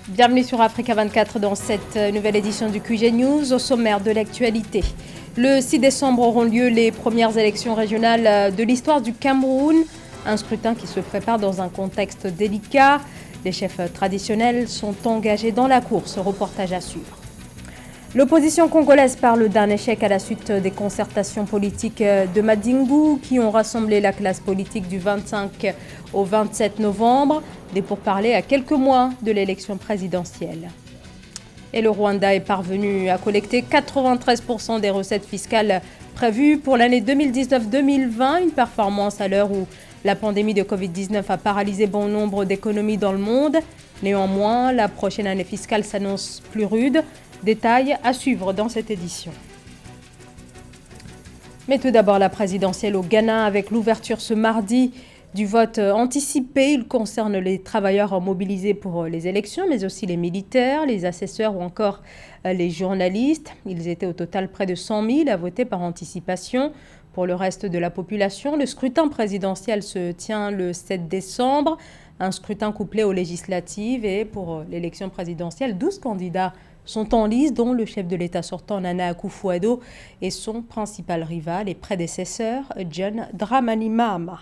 Bienvenue sur Africa 24 dans cette nouvelle édition du QG News. Au sommaire de l'actualité, le 6 décembre auront lieu les premières élections régionales de l'histoire du Cameroun. Un scrutin qui se prépare dans un contexte délicat. Les chefs traditionnels sont engagés dans la course. Reportage à suivre. L'opposition congolaise parle d'un échec à la suite des concertations politiques de Madingu qui ont rassemblé la classe politique du 25 au 27 novembre. Des pourparlers à quelques mois de l'élection présidentielle. Et le Rwanda est parvenu à collecter 93% des recettes fiscales prévues pour l'année 2019-2020, une performance à l'heure où la pandémie de Covid-19 a paralysé bon nombre d'économies dans le monde. Néanmoins, la prochaine année fiscale s'annonce plus rude. Détails à suivre dans cette édition. Mais tout d'abord, la présidentielle au Ghana avec l'ouverture ce mardi du vote anticipé. Il concerne les travailleurs mobilisés pour les élections, mais aussi les militaires, les assesseurs ou encore les journalistes. Ils étaient au total près de 100 000 à voter par anticipation. Pour le reste de la population, le scrutin présidentiel se tient le 7 décembre. Un scrutin couplé aux législatives et pour l'élection présidentielle, 12 candidats sont en lice, dont le chef de l'État sortant Nana Akufo-Addo et son principal rival et prédécesseur John Dramani Mahama.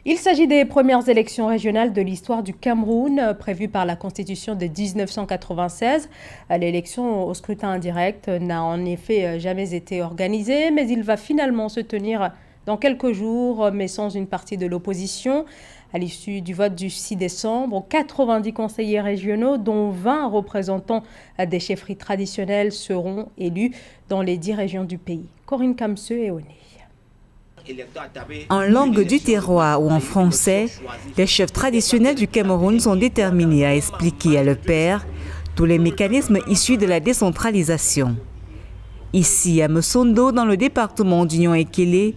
Il s'agit des premières élections régionales de l'histoire du Cameroun, prévues par la Constitution de 1996. L'élection au scrutin indirect n'a en effet jamais été organisée, mais il va finalement se tenir dans quelques jours, mais sans une partie de l'opposition. À l'issue du vote du 6 décembre, 90 conseillers régionaux, dont 20 représentants des chefferies traditionnelles, seront élus dans les 10 régions du pays. Corinne Kamse et Oné. En langue du terroir ou en français, les chefs traditionnels du Cameroun sont déterminés à expliquer à leur père tous les mécanismes issus de la décentralisation. Ici, à Msondo, dans le département d'Union-Ekele,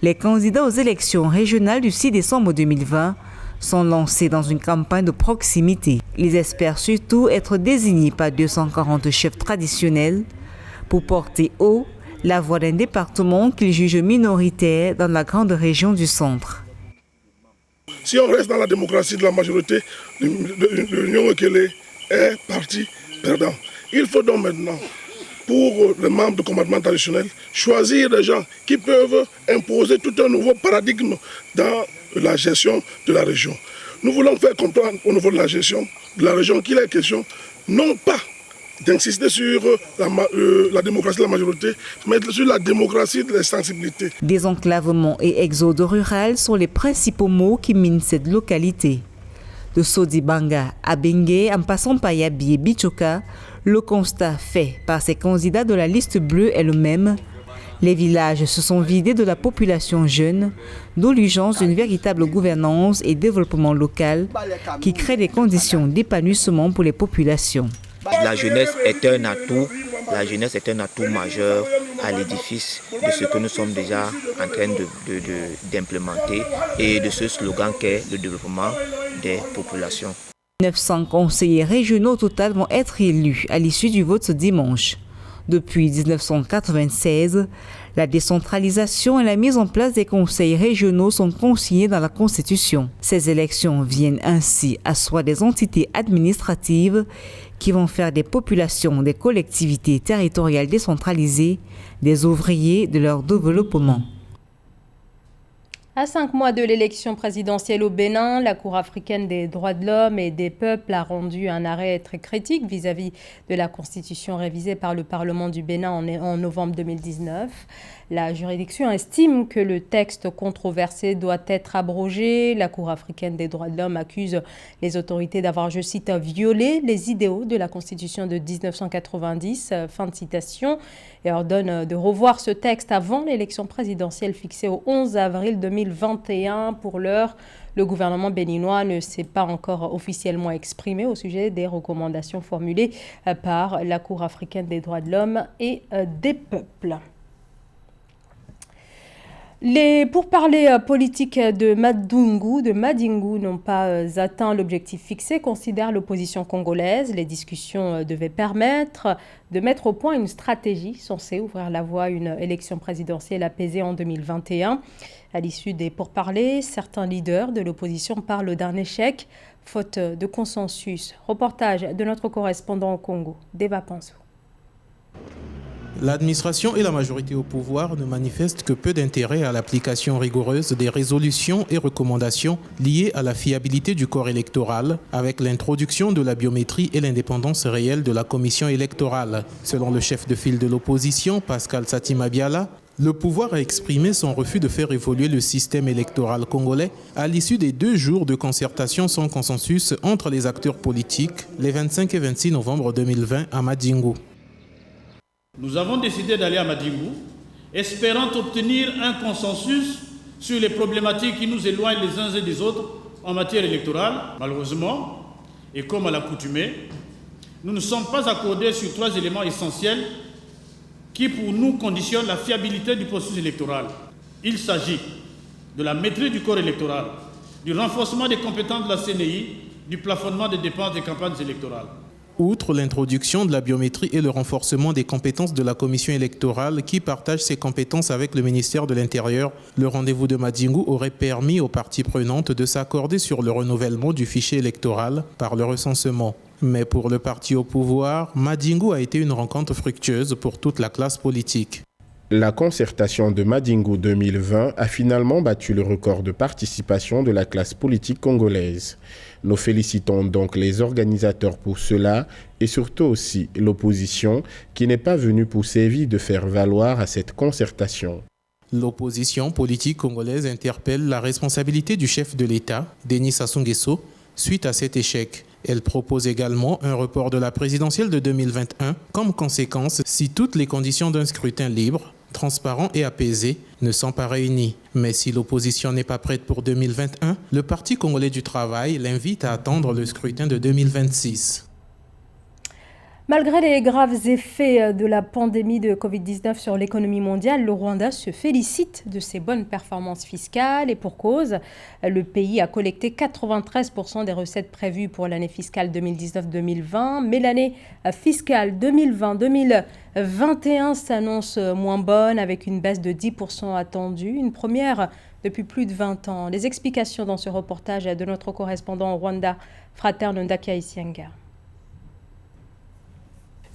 les candidats aux élections régionales du 6 décembre 2020 sont lancés dans une campagne de proximité. Ils espèrent surtout être désignés par 240 chefs traditionnels pour porter haut la voix d'un département qu'ils jugent minoritaire dans la grande région du centre. Si on reste dans la démocratie de la majorité, l'Union Ekele est parti perdant. Il faut donc maintenant, pour les membres du commandement traditionnel, choisir des gens qui peuvent imposer tout un nouveau paradigme dans la gestion de la région. Nous voulons faire comprendre au niveau de la gestion de la région qu'il est question non pas d'insister sur la démocratie de la majorité, mais sur la démocratie de la sensibilité. Désenclavement et exode rural sont les principaux mots qui minent cette localité. De Sodibanga à Bengue, en passant par Yabi et Bichoka, le constat fait par ces candidats de la liste bleue est le même. Les villages se sont vidés de la population jeune, d'où l'urgence d'une véritable gouvernance et développement local qui crée des conditions d'épanouissement pour les populations. La jeunesse est un atout, majeur à l'édifice de ce que nous sommes déjà en train d'implémenter et de ce slogan qu'est le développement des populations. 900 conseillers régionaux au total vont être élus à l'issue du vote ce dimanche. Depuis 1996, la décentralisation et la mise en place des conseils régionaux sont consignées dans la Constitution. Ces élections viennent ainsi asseoir des entités administratives qui vont faire des populations, des collectivités territoriales décentralisées, des ouvriers de leur développement. À 5 mois de l'élection présidentielle au Bénin, la Cour africaine des droits de l'homme et des peuples a rendu un arrêt très critique vis-à-vis de la Constitution révisée par le Parlement du Bénin en novembre 2019. La juridiction estime que le texte controversé doit être abrogé. La Cour africaine des droits de l'homme accuse les autorités d'avoir, je cite, violé les idéaux de la Constitution de 1990, fin de citation, et ordonne de revoir ce texte avant l'élection présidentielle fixée au 11 avril 2021. Pour l'heure, le gouvernement béninois ne s'est pas encore officiellement exprimé au sujet des recommandations formulées par la Cour africaine des droits de l'homme et des peuples. Les pourparlers politiques de Madingu n'ont pas atteint l'objectif fixé, considère l'opposition congolaise. Les discussions devaient permettre de mettre au point une stratégie censée ouvrir la voie à une élection présidentielle apaisée en 2021. À l'issue des pourparlers, certains leaders de l'opposition parlent d'un échec, faute de consensus. Reportage de notre correspondant au Congo, Deva Pansou. L'administration et la majorité au pouvoir ne manifestent que peu d'intérêt à l'application rigoureuse des résolutions et recommandations liées à la fiabilité du corps électoral, avec l'introduction de la biométrie et l'indépendance réelle de la commission électorale. Selon le chef de file de l'opposition, Pascal Satima-Biala, le pouvoir a exprimé son refus de faire évoluer le système électoral congolais à l'issue des 2 jours de concertation sans consensus entre les acteurs politiques les 25 et 26 novembre 2020 à Madingu. Nous avons décidé d'aller à Madingu, espérant obtenir un consensus sur les problématiques qui nous éloignent les uns et des autres en matière électorale. Malheureusement, et comme à l'accoutumée, nous ne sommes pas accordés sur 3 éléments essentiels qui, pour nous, conditionnent la fiabilité du processus électoral. Il s'agit de la maîtrise du corps électoral, du renforcement des compétences de la CNI, du plafonnement des dépenses des campagnes électorales. Outre l'introduction de la biométrie et le renforcement des compétences de la commission électorale qui partage ses compétences avec le ministère de l'Intérieur, le rendez-vous de Madingu aurait permis aux parties prenantes de s'accorder sur le renouvellement du fichier électoral par le recensement. Mais pour le parti au pouvoir, Madingu a été une rencontre fructueuse pour toute la classe politique. La concertation de Madingu 2020 a finalement battu le record de participation de la classe politique congolaise. Nous félicitons donc les organisateurs pour cela et surtout aussi l'opposition qui n'est pas venue pour sévir de faire valoir à cette concertation. L'opposition politique congolaise interpelle la responsabilité du chef de l'État, Denis Sassou Nguesso, suite à cet échec. Elle propose également un report de la présidentielle de 2021 comme conséquence si toutes les conditions d'un scrutin libre, transparent et apaisé ne sont pas réunies. Mais si l'opposition n'est pas prête pour 2021, le Parti congolais du travail l'invite à attendre le scrutin de 2026. Malgré les graves effets de la pandémie de Covid-19 sur l'économie mondiale, le Rwanda se félicite de ses bonnes performances fiscales et pour cause, le pays a collecté 93% des recettes prévues pour l'année fiscale 2019-2020, mais l'année fiscale 2020-2021 s'annonce moins bonne avec une baisse de 10% attendue, une première depuis plus de 20 ans. Les explications dans ce reportage de notre correspondant au Rwanda, Frater Ndakia Isianga.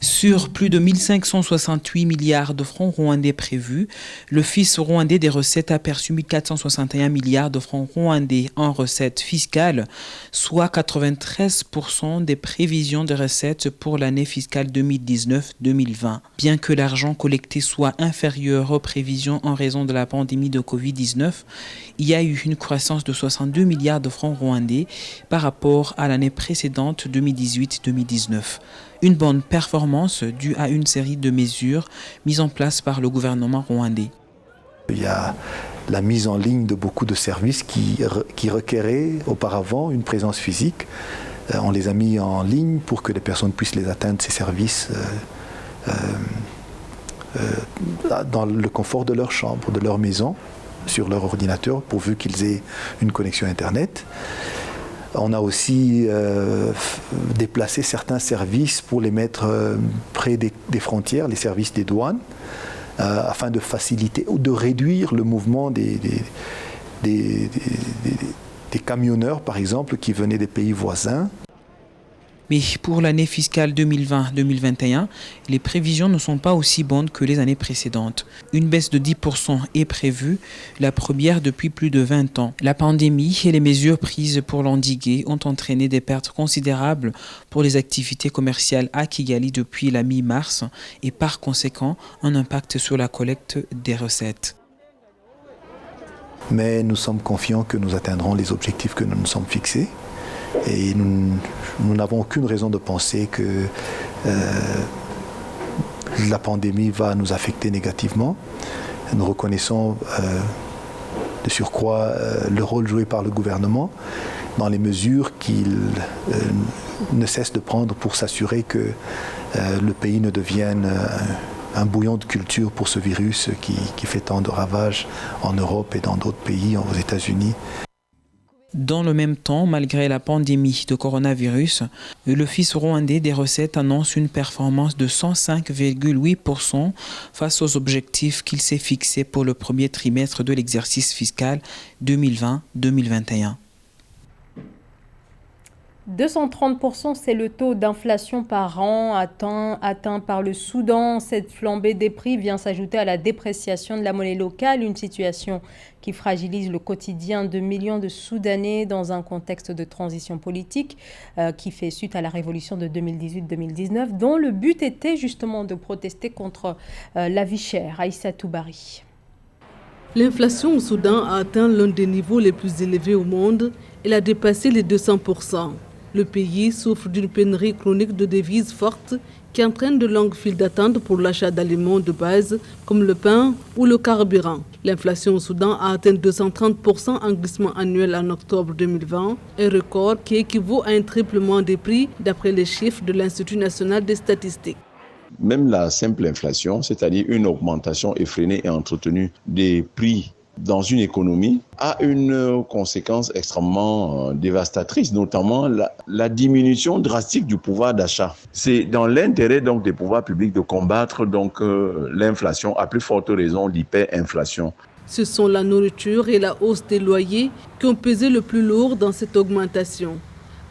Sur plus de 1568 milliards de francs rwandais prévus, l'Office rwandais des recettes a perçu 1461 milliards de francs rwandais en recettes fiscales, soit 93% des prévisions de recettes pour l'année fiscale 2019-2020. Bien que l'argent collecté soit inférieur aux prévisions en raison de la pandémie de Covid-19, il y a eu une croissance de 62 milliards de francs rwandais par rapport à l'année précédente 2018-2019. Une bonne performance due à une série de mesures mises en place par le gouvernement rwandais. Il y a la mise en ligne de beaucoup de services qui requéraient auparavant une présence physique. On les a mis en ligne pour que les personnes puissent les atteindre, ces services, dans le confort de leur chambre, de leur maison, sur leur ordinateur, pourvu qu'ils aient une connexion Internet. On a aussi déplacé certains services pour les mettre près des frontières, les services des douanes, afin de faciliter ou de réduire le mouvement des camionneurs, par exemple, qui venaient des pays voisins. Mais pour l'année fiscale 2020-2021, les prévisions ne sont pas aussi bonnes que les années précédentes. Une baisse de 10% est prévue, la première depuis plus de 20 ans. La pandémie et les mesures prises pour l'endiguer ont entraîné des pertes considérables pour les activités commerciales à Kigali depuis la mi-mars et par conséquent un impact sur la collecte des recettes. Mais nous sommes confiants que nous atteindrons les objectifs que nous nous sommes fixés. Et nous n'avons aucune raison de penser que la pandémie va nous affecter négativement. Nous reconnaissons de surcroît le rôle joué par le gouvernement dans les mesures qu'il ne cesse de prendre pour s'assurer que le pays ne devienne un bouillon de culture pour ce virus qui fait tant de ravages en Europe et dans d'autres pays, aux États-Unis. Dans le même temps, malgré la pandémie de coronavirus, l'Office rwandais des recettes annonce une performance de 105,8% face aux objectifs qu'il s'est fixés pour le premier trimestre de l'exercice fiscal 2020-2021. 230%, c'est le taux d'inflation par an atteint par le Soudan. Cette flambée des prix vient s'ajouter à la dépréciation de la monnaie locale, une situation qui fragilise le quotidien de millions de Soudanais dans un contexte de transition politique qui fait suite à la révolution de 2018-2019, dont le but était justement de protester contre la vie chère. Aïssa Toubari. L'inflation au Soudan a atteint l'un des niveaux les plus élevés au monde. Elle a dépassé les 200%. Le pays souffre d'une pénurie chronique de devises fortes qui entraîne de longues files d'attente pour l'achat d'aliments de base comme le pain ou le carburant. L'inflation au Soudan a atteint 230% en glissement annuel en octobre 2020, un record qui équivaut à un triplement des prix d'après les chiffres de l'Institut national des statistiques. Même la simple inflation, c'est-à-dire une augmentation effrénée et entretenue des prix dans une économie, a une conséquence extrêmement dévastatrice, notamment la diminution drastique du pouvoir d'achat. C'est dans l'intérêt donc des pouvoirs publics de combattre donc l'inflation, à plus forte raison l'hyperinflation. Ce sont la nourriture et la hausse des loyers qui ont pesé le plus lourd dans cette augmentation.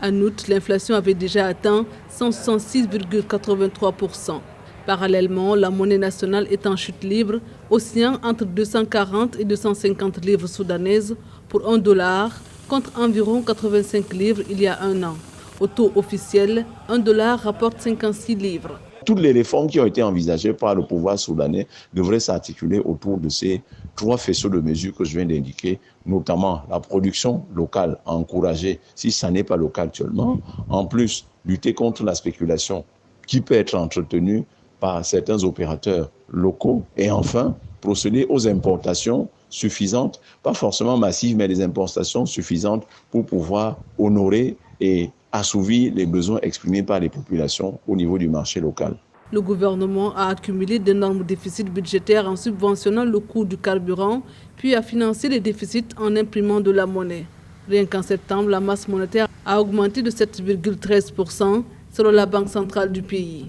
En août, l'inflation avait déjà atteint 166,83%. Parallèlement, la monnaie nationale est en chute libre, oscillant entre 240 et 250 livres soudanaises pour $1 contre environ 85 livres il y a un an. Au taux officiel, $1 rapporte 56 livres. Toutes les réformes qui ont été envisagées par le pouvoir soudanais devraient s'articuler autour de ces 3 faisceaux de mesures que je viens d'indiquer, notamment la production locale encouragée, si ça n'est pas le cas actuellement. En plus, lutter contre la spéculation qui peut être entretenue par certains opérateurs locaux. Et enfin, procéder aux importations suffisantes, pas forcément massives, mais des importations suffisantes pour pouvoir honorer et assouvir les besoins exprimés par les populations au niveau du marché local. Le gouvernement a accumulé d'énormes déficits budgétaires en subventionnant le coût du carburant, puis a financé les déficits en imprimant de la monnaie. Rien qu'en septembre, la masse monétaire a augmenté de 7,13% selon la Banque centrale du pays.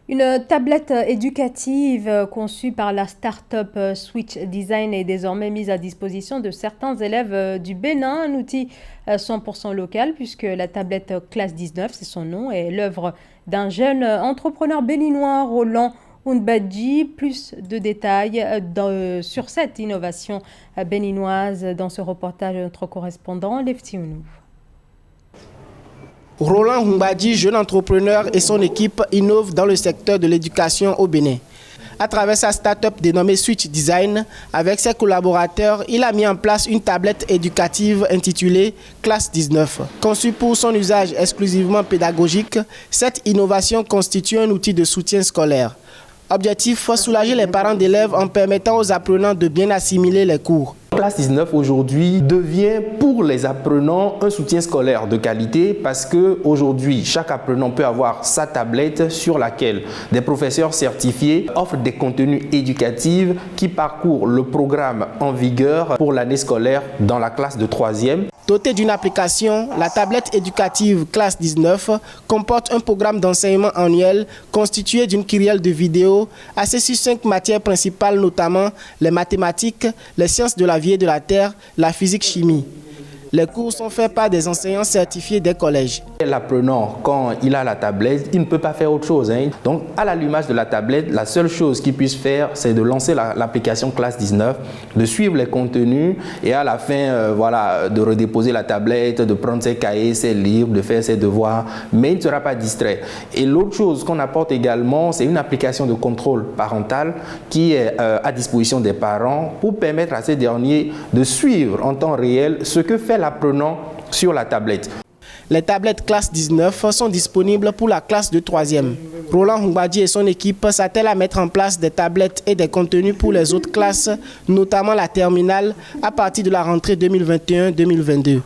Une tablette éducative conçue par la start-up Switch Design est désormais mise à disposition de certains élèves du Bénin, un outil 100% local puisque la tablette Classe 19, c'est son nom, est l'œuvre d'un jeune entrepreneur béninois, Roland Unbadji. Plus de détails sur cette innovation béninoise dans ce reportage de notre correspondant Lefti Ounou. Roland Unbadji, jeune entrepreneur, et son équipe innovent dans le secteur de l'éducation au Bénin. À travers sa start-up dénommée Switch Design, avec ses collaborateurs, il a mis en place une tablette éducative intitulée Classe 19. Conçue pour son usage exclusivement pédagogique, cette innovation constitue un outil de soutien scolaire. Objectif, soulager les parents d'élèves en permettant aux apprenants de bien assimiler les cours. Classe 19 aujourd'hui devient pour les apprenants un soutien scolaire de qualité parce qu'aujourd'hui, chaque apprenant peut avoir sa tablette sur laquelle des professeurs certifiés offrent des contenus éducatifs qui parcourent le programme en vigueur pour l'année scolaire dans la classe de 3e. Dotée d'une application, la tablette éducative Classe 19 comporte un programme d'enseignement annuel constitué d'une kyrielle de vidéos axée sur 5 matières principales, notamment les mathématiques, les sciences de la vie et de la terre, la physique-chimie. Les cours sont faits par des enseignants certifiés des collèges. L'apprenant, quand il a la tablette, il ne peut pas faire autre chose. Donc, à l'allumage de la tablette, la seule chose qu'il puisse faire, c'est de lancer l'application Classe 19, de suivre les contenus et à la fin, de redéposer la tablette, de prendre ses cahiers, ses livres, de faire ses devoirs, mais il ne sera pas distrait. Et l'autre chose qu'on apporte également, c'est une application de contrôle parental qui est à disposition des parents pour permettre à ces derniers de suivre en temps réel ce que fait l'apprenant sur la tablette. Les tablettes Classe 19 sont disponibles pour la classe de 3e. Roland Unbadji et son équipe s'attellent à mettre en place des tablettes et des contenus pour les autres classes, notamment la terminale, à partir de la rentrée 2021-2022.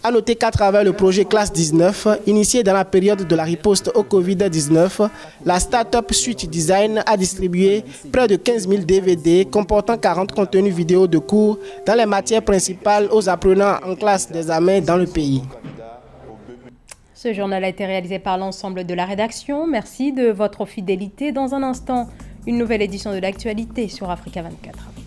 A noter qu'à travers le projet Classe 19, initié dans la période de la riposte au Covid-19, la start-up Switch Design a distribué près de 15 000 DVD comportant 40 contenus vidéo de cours dans les matières principales aux apprenants en classe d'examen dans le pays. Ce journal a été réalisé par l'ensemble de la rédaction. Merci de votre fidélité. Dans un instant, une nouvelle édition de l'actualité sur Africa 24.